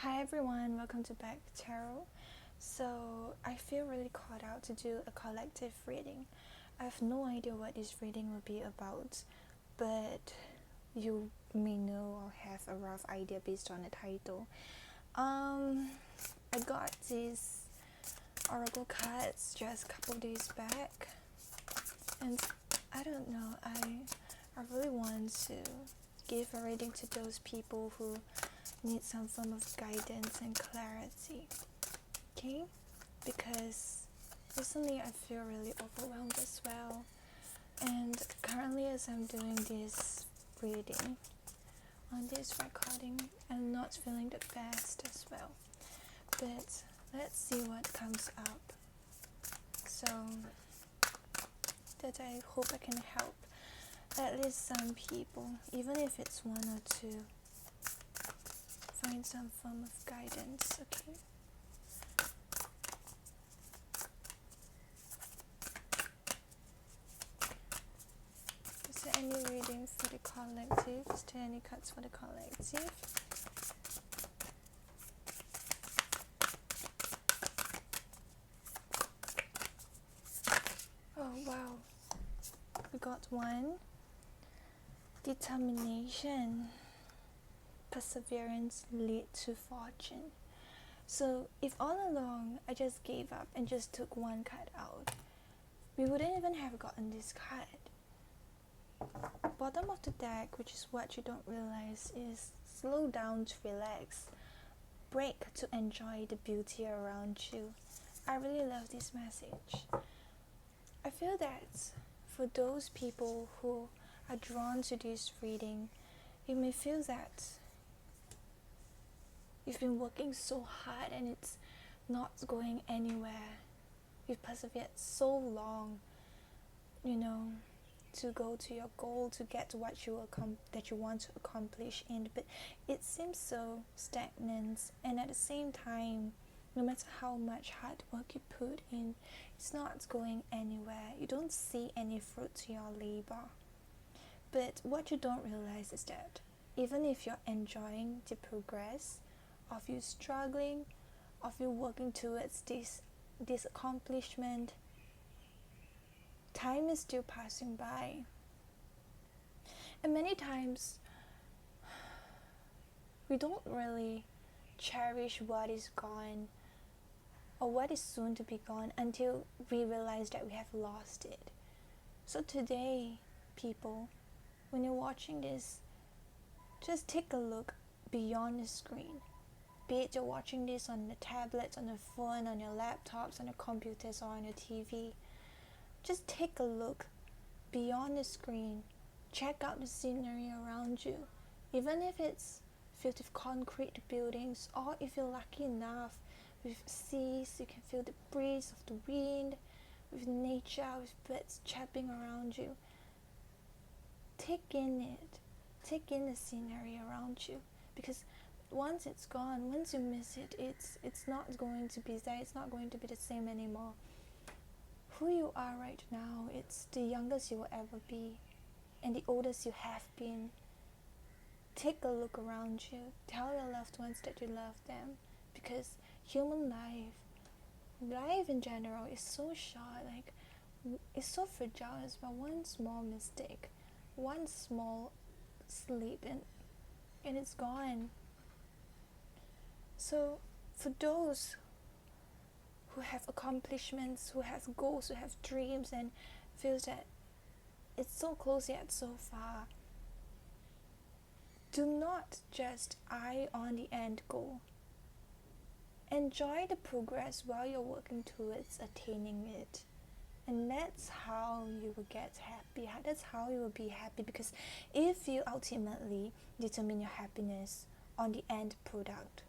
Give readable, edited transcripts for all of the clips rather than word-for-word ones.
Hi everyone, welcome to Bec Tarot. So I feel really called out to do a collective reading. I have no idea what this reading will be about, but you may know or have a rough idea based on the title. I got these oracle cards just a couple days back, and I don't know, I really want to give a reading to those people who need some form of guidance and clarity, okay? Because recently I feel really overwhelmed as well, and currently as I'm doing this reading on this recording, I'm not feeling the best as well, but let's see what comes up, so that I hope I can help at least some people, even if it's one or two, find some form of guidance, okay? Is there any reading for the collective? Is there any cards for the collective? Oh wow, we got one. Determination. Perseverance lead to fortune. So if all along I just gave up and just took one card out, we wouldn't even have gotten this card. Bottom of the deck, which is what you don't realize, is slow down to relax, break to enjoy the beauty around you. I really love this message. I feel that for those people who are drawn to this reading, you may feel that you've been working so hard and it's not going anywhere. You've persevered so long, to go to your goal, to get to what that you want to accomplish in, but it seems so stagnant, and at the same time, no matter how much hard work you put in, it's not going anywhere. You don't see any fruit to your labor. But what you don't realize is that even if you're enjoying the progress of you struggling, of you working towards this accomplishment, time is still passing by. And many times we don't really cherish what is gone or what is soon to be gone until we realize that we have lost it. So today, people, when you're watching this, just take a look beyond the screen. Be it you're watching this on the tablets, on the phone, on your laptops, on your computers, or on your TV. Just take a look beyond the screen. Check out the scenery around you. Even if it's filled with concrete buildings, or if you're lucky enough with seas, you can feel the breeze of the wind, with nature, with birds chirping around you. Take in it. Take in the scenery around you, because once it's gone, once you miss it, it's not going to be there. It's not going to be the same anymore. Who you are right now, it's the youngest you will ever be, and the oldest you have been. Take a look around you. Tell your loved ones that you love them, because human life in general is so short. Like, it's so fragile as well. One small mistake, one small sleep, and it's gone. So for those who have accomplishments, who have goals, who have dreams, and feels that it's so close yet so far, do not just eye on the end goal. Enjoy the progress while you're working towards attaining it. And that's how you will get happy. That's how you will be happy, because if you ultimately determine your happiness on the end product,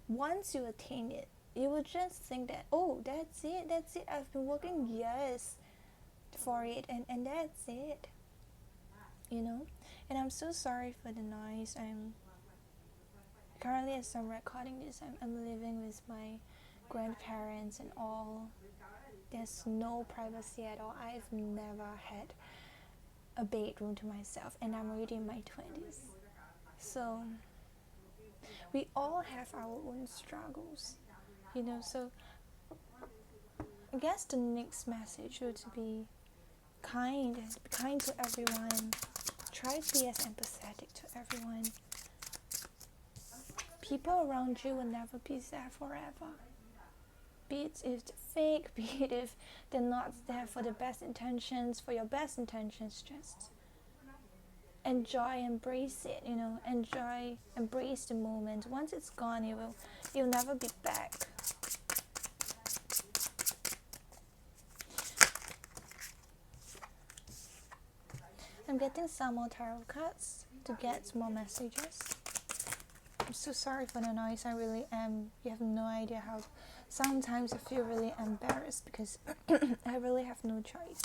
once you attain it, you will just think that, oh, that's it, I've been working years for it, and that's it, and I'm so sorry for the noise. I'm currently, as I'm recording this, I'm living with my grandparents and all. There's no privacy at all. I've never had a bedroom to myself, and I'm already in my 20s. So We all have our own struggles, you know. So I guess the next message would be kind to everyone. Try to be as empathetic to everyone. People around you will never be there forever. Be it if they're fake, be it if they're not there for the best intentions, for your best intentions, just enjoy, embrace it, you know, enjoy, embrace the moment. Once it's gone, you'll never be back. I'm getting some more tarot cards to get more messages. I'm so sorry for the noise, I really am. You have no idea how sometimes I feel really embarrassed because I really have no choice.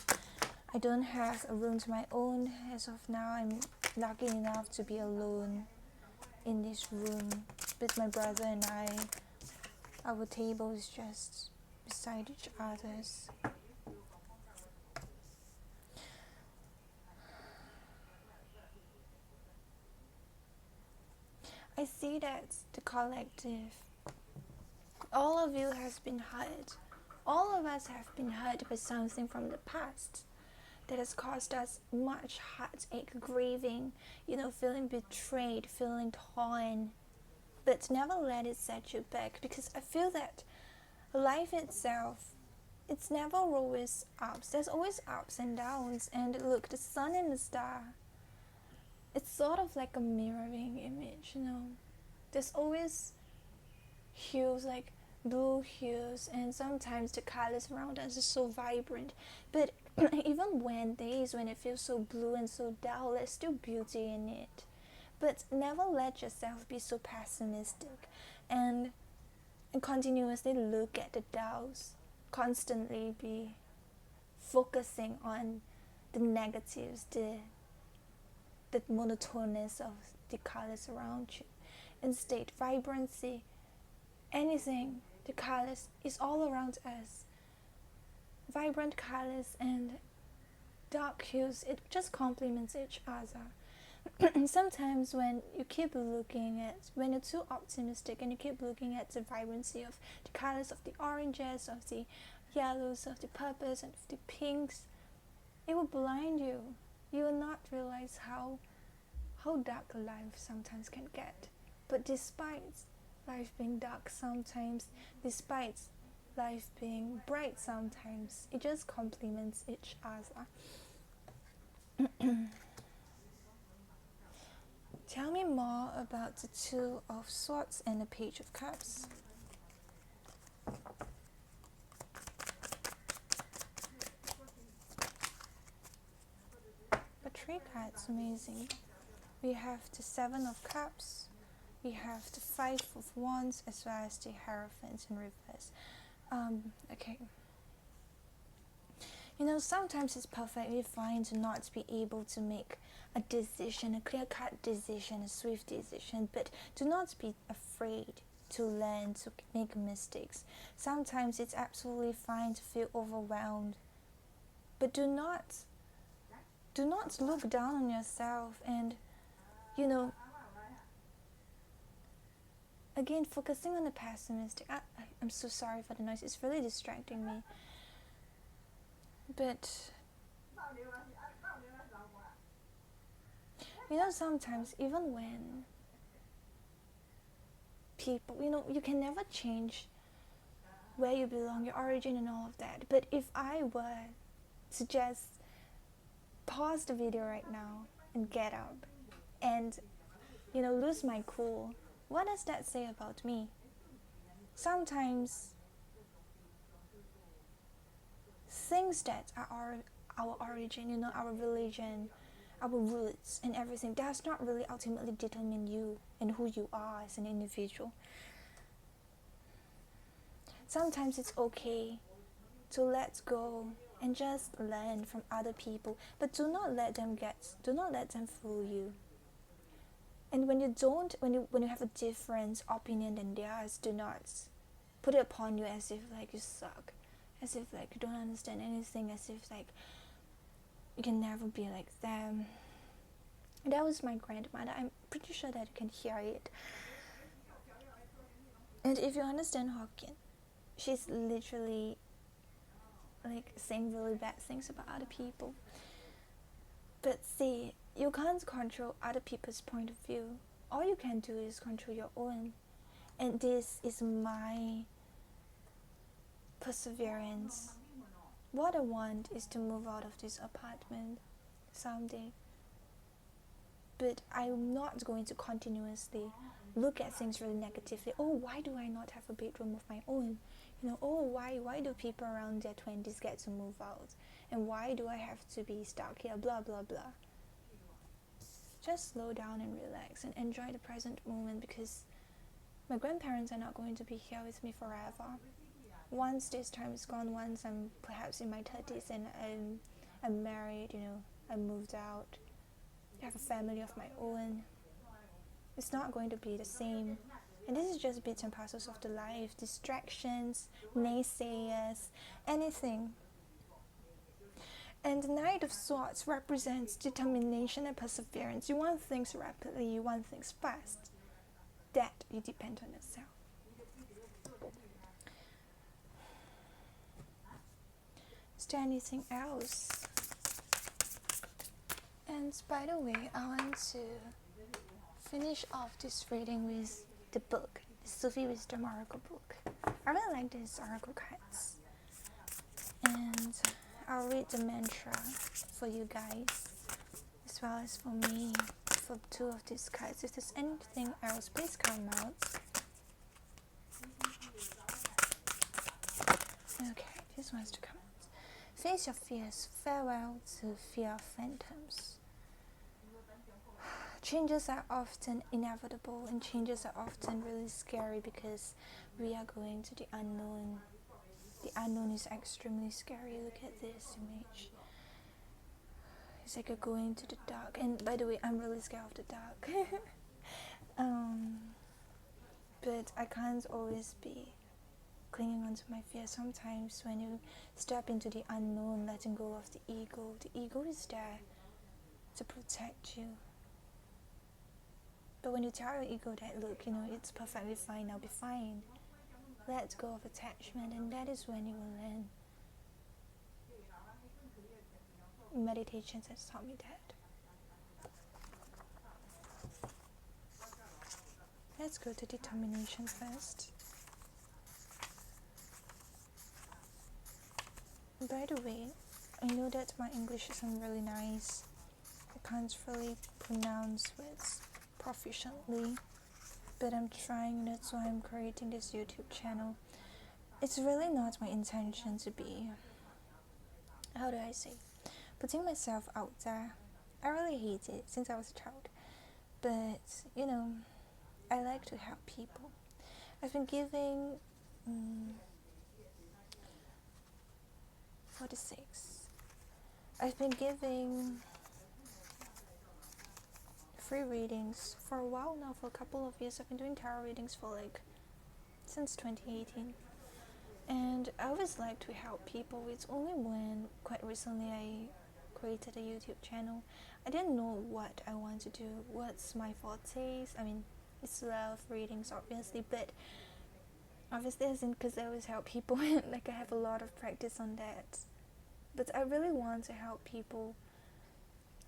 I don't have a room to my own. As of now, I'm lucky enough to be alone in this room with my brother and I. Our table is just beside each other's. I see that the collective, all of you has been hurt. All of us have been hurt by something from the past that has caused us much heartache, grieving, you know, feeling betrayed, feeling torn. But never let it set you back, because I feel that life itself, it's never always ups. There's always ups and downs. And look, the sun and the star, it's sort of like a mirroring image, you know. There's always hues, like blue hues, and sometimes the colors around us is so vibrant. But even when days when it feels so blue and so dull, there's still beauty in it. But never let yourself be so pessimistic and continuously look at the dulls. Constantly be focusing on the negatives, the monotonous of the colors around you. Instead, vibrancy, anything, the colors is all around us. Vibrant colors and dark hues, it just complements each other. Sometimes when you keep looking at, when you're too optimistic and you keep looking at the vibrancy of the colors of the oranges, of the yellows, of the purples, and of the pinks, it will blind you. You will not realize how dark life sometimes can get. But despite life being dark sometimes, despite life being bright sometimes, it just complements each other. Tell me more about the Two of Swords and the Page of Cups. The three cards, amazing. We have the Seven of Cups, we have the Five of Wands, as well as the Hierophant in reverse. Okay. You know, sometimes it's perfectly fine to not be able to make a decision, a clear-cut decision, a swift decision, but do not be afraid to learn, to make mistakes. Sometimes it's absolutely fine to feel overwhelmed, but do not look down on yourself and, you know, again, focusing on the pessimistic. I'm so sorry for the noise, it's really distracting me. But, you know, sometimes even when people, you know, you can never change where you belong, your origin and all of that. But if I were to just pause the video right now and get up and, you know, lose my cool, what does that say about me? Sometimes things that are our origin, you know, our religion, our roots and everything, does not really ultimately determine you and who you are as an individual. Sometimes it's okay to let go and just learn from other people, but do not let them fool you. And when you have a different opinion than theirs, do not put it upon you as if like you suck, as if like you don't understand anything, as if like you can never be like them. That was my grandmother. I'm pretty sure that you can hear it. And if you understand Hokkien, she's literally like saying really bad things about other people. But see, you can't control other people's point of view. All you can do is control your own. And this is my perseverance. What I want is to move out of this apartment someday. But I'm not going to continuously look at things really negatively. Oh, why do I not have a bedroom of my own? Oh, why do people around their 20s get to move out? And why do I have to be stuck here? Blah, blah, blah. Just slow down and relax and enjoy the present moment, because my grandparents are not going to be here with me forever. Once this time is gone, once I'm perhaps in my 30s and I'm married, I moved out, I have a family of my own, it's not going to be the same. And this is just bits and parcels of the life, distractions, naysayers, anything. And the Knight of Swords represents determination and perseverance. You want things rapidly, you want things fast. That you depend on yourself. Is there anything else? And by the way, I want to finish off this reading with the book, the Sufi Wisdom Oracle book. I really like these oracle cards. And I'll read the mantra for you guys, as well as for me, for 2 of these cards. If there's anything else, please come out. Okay, this wants to come out. Face your fears. Farewell to fear of phantoms. Changes are often inevitable, and changes are often really scary because we are going to the unknown. The unknown is extremely scary. Look at this image. It's like you're going to the dark. And by the way, I'm really scared of the dark. But I can't always be clinging onto my fear. Sometimes when you step into the unknown, letting go of the ego is there to protect you. But when you tell your ego that, look, it's perfectly fine, I'll be fine, let go of attachment, and that is when you will learn. Meditations has taught me that. Let's go to determination first. By the way, I know that my English isn't really nice. I can't really pronounce words proficiently, but I'm trying. That's why I'm creating this YouTube channel. It's really not my intention to be, how do I say, putting myself out there. I really hate it since I was a child, but I like to help people. I've been giving 46. I've been giving free readings for a while now, for a couple of years. I've been doing tarot readings for since 2018, and I always like to help people. It's only when quite recently I created a YouTube channel. I didn't know what I want to do, what's my fortes. I mean, it's love readings obviously, but obviously isn't because I always help people. Like, I have a lot of practice on that, but I really want to help people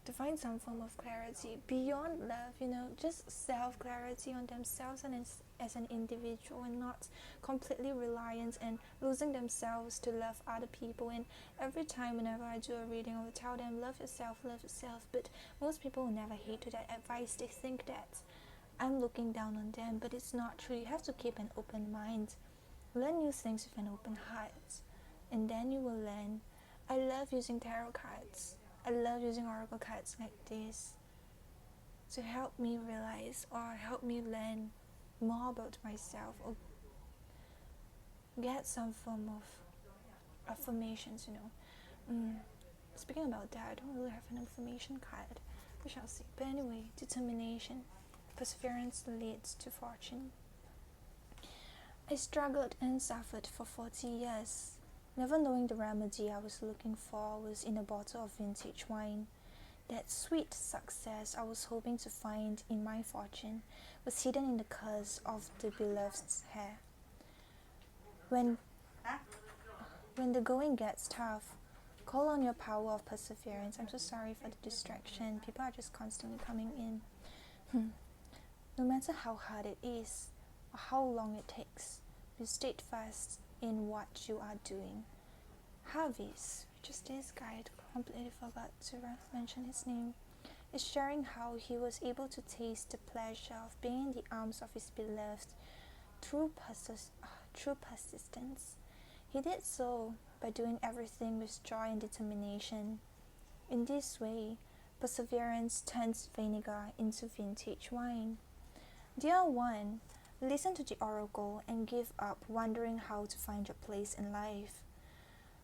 to find some form of clarity beyond love, just self-clarity on themselves and as an individual, and not completely reliant and losing themselves to love other people. And every time whenever I do a reading, I will tell them, love yourself, but most people will never heed to that advice. They think that I'm looking down on them, but it's not true. You have to keep an open mind, learn new things with an open heart, and then you will learn. I love using tarot cards. I love using oracle cards like this to help me realize or help me learn more about myself, or get some form of affirmations. Speaking about that, I don't really have an affirmation card. We shall see. But anyway, determination, perseverance leads to fortune. I struggled and suffered for 40 years. Never knowing the remedy I was looking for was in a bottle of vintage wine. That sweet success I was hoping to find in my fortune was hidden in the curse of the beloved's hair. When the going gets tough, call on your power of perseverance. I'm so sorry for the distraction. People are just constantly coming in. No matter how hard it is or how long it takes, be steadfast in what you are doing. Harvey's, which is this guy, I completely forgot to mention his name, is sharing how he was able to taste the pleasure of being in the arms of his beloved through persistence. He did so by doing everything with joy and determination. In this way, perseverance turns vinegar into vintage wine. Dear one, listen to the oracle and give up wondering how to find your place in life.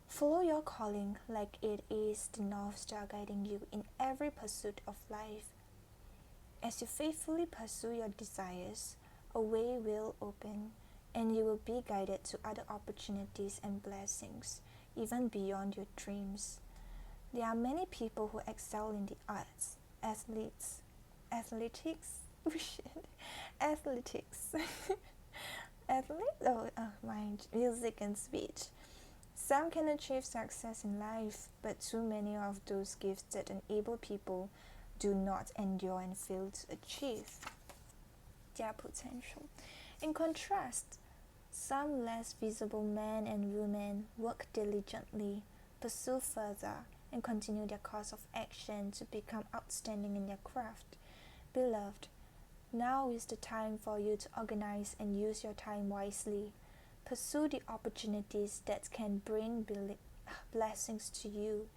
Follow your calling like it is the North Star guiding you in every pursuit of life. As you faithfully pursue your desires, a way will open, and you will be guided to other opportunities and blessings, even beyond your dreams. There are many people who excel in the arts, athletics, music and speech. Some can achieve success in life, but too many of those gifted and able people do not endure and fail to achieve their potential. In contrast, some less visible men and women work diligently, pursue further, and continue their course of action to become outstanding in their craft. Beloved, now is the time for you to organize and use your time wisely. Pursue the opportunities that can bring blessings to you.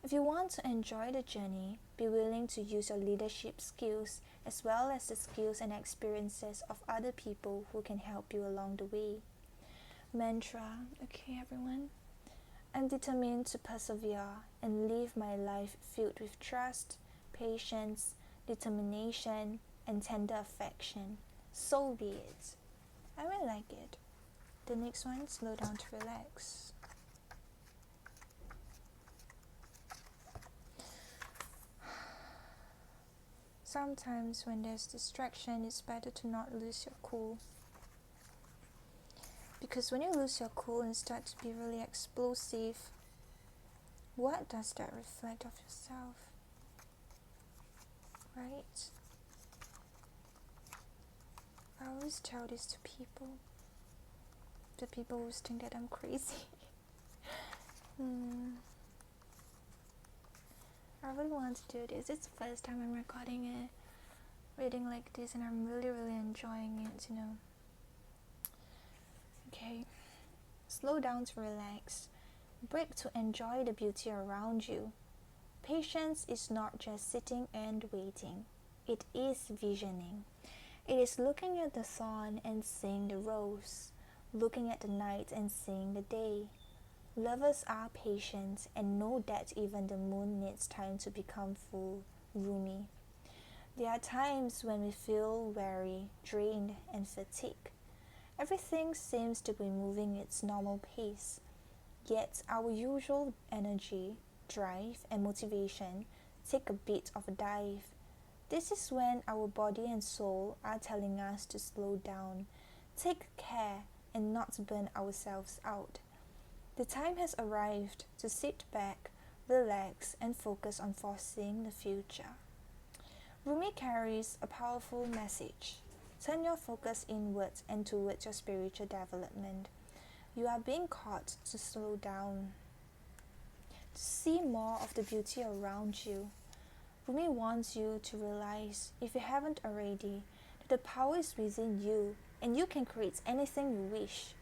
If you want to enjoy the journey, be willing to use your leadership skills as well as the skills and experiences of other people who can help you along the way. Mantra, okay everyone? I'm determined to persevere and live my life filled with trust, patience, determination, and tender affection. So be it. I really like it. The next one, slow down to relax. Sometimes when there's distraction, it's better to not lose your cool. Because when you lose your cool and start to be really explosive, what does that reflect of yourself? Right? I always tell this to people. The people who think that I'm crazy. I really want to do this. It's the first time I'm recording a reading like this, and I'm really enjoying it, Okay. Slow down to relax. Break to enjoy the beauty around you. Patience is not just sitting and waiting. It is visioning. It is looking at the sun and seeing the rose, looking at the night and seeing the day. Lovers are patient and know that even the moon needs time to become full, Rumi. There are times when we feel weary, drained, and fatigued. Everything seems to be moving its normal pace, yet our usual energy, drive, and motivation take a bit of a dive. This is when our body and soul are telling us to slow down, take care, and not burn ourselves out. The time has arrived to sit back, relax, and focus on foreseeing the future. Rumi carries a powerful message. Turn your focus inwards and towards your spiritual development. You are being called to slow down, to see more of the beauty around you. Rumi wants you to realize, if you haven't already, that the power is within you and you can create anything you wish.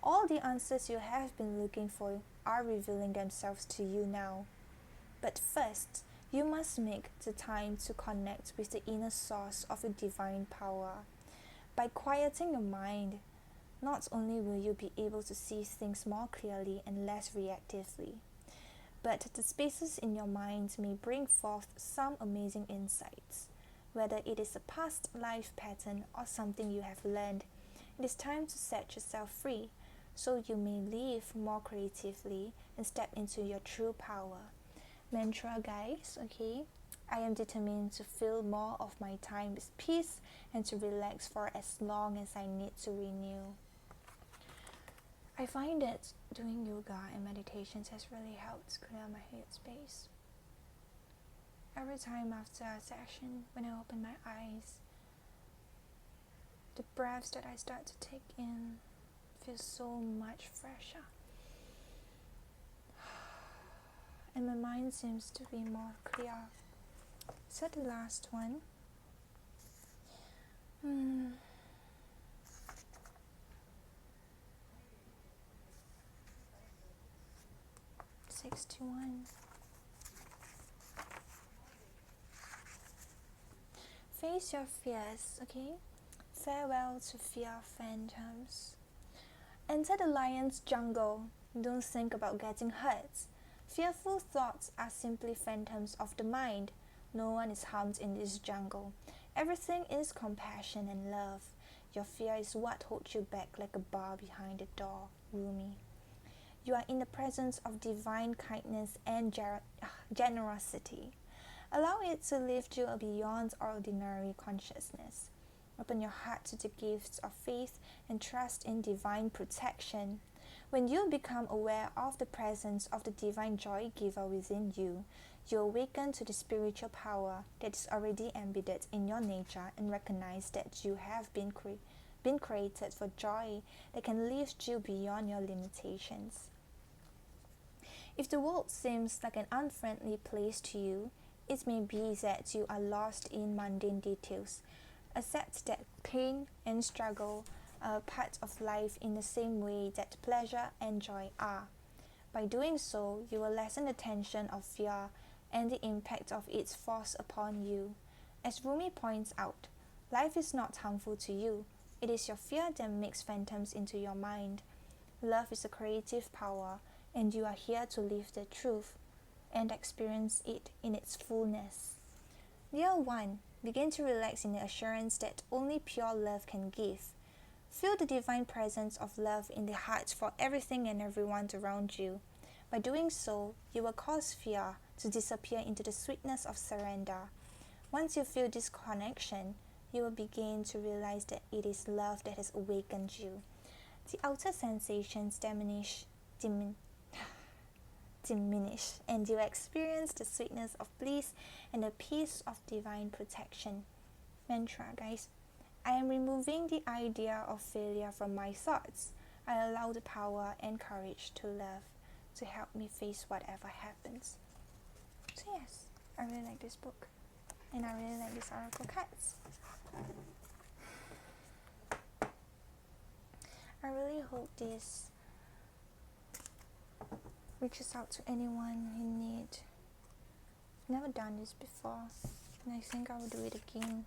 All the answers you have been looking for are revealing themselves to you now. But first, you must make the time to connect with the inner source of your divine power. By quieting your mind, not only will you be able to see things more clearly and less reactively, but the spaces in your mind may bring forth some amazing insights. Whether it is a past life pattern or something you have learned, it is time to set yourself free so you may live more creatively and step into your true power. Mantra, guys, okay? I am determined to fill more of my time with peace and to relax for as long as I need to renew. I find that doing yoga and meditations has really helped clear my head space. Every time after a session, when I open my eyes, the breaths that I start to take in feel so much fresher. And my mind seems to be more clear. So the last one. 61. Face your fears, okay? Farewell to fear phantoms. Enter the lion's jungle. Don't think about getting hurt. Fearful thoughts are simply phantoms of the mind. No one is harmed in this jungle. Everything is compassion and love. Your fear is what holds you back like a bar behind the door. Rumi. You are in the presence of divine kindness and generosity. Allow it to lift you beyond ordinary consciousness. Open your heart to the gifts of faith and trust in divine protection. When you become aware of the presence of the divine joy giver within you, you awaken to the spiritual power that is already embedded in your nature and recognize that you have been created for joy that can lift you beyond your limitations. If the world seems like an unfriendly place to you, it may be that you are lost in mundane details. Accept that pain and struggle are part of life in the same way that pleasure and joy are. By doing so, you will lessen the tension of fear and the impact of its force upon you. As Rumi points out, life is not harmful to you. It is your fear that makes phantoms into your mind. Love is a creative power, and you are here to live the truth and experience it in its fullness. Dear one, begin to relax in the assurance that only pure love can give. Feel the divine presence of love in the heart for everything and everyone around you. By doing so, you will cause fear to disappear into the sweetness of surrender. Once you feel this connection, you will begin to realize that it is love that has awakened you. The outer sensations diminish, and you experience the sweetness of bliss and the peace of divine protection. Mantra, guys. I am removing the idea of failure from my thoughts. I allow the power and courage to love to help me face whatever happens. So yes, I really like this book, and I really like these oracle cards. I really hope this reaches out to anyone in need. I've never done this before, and I think I will do it again.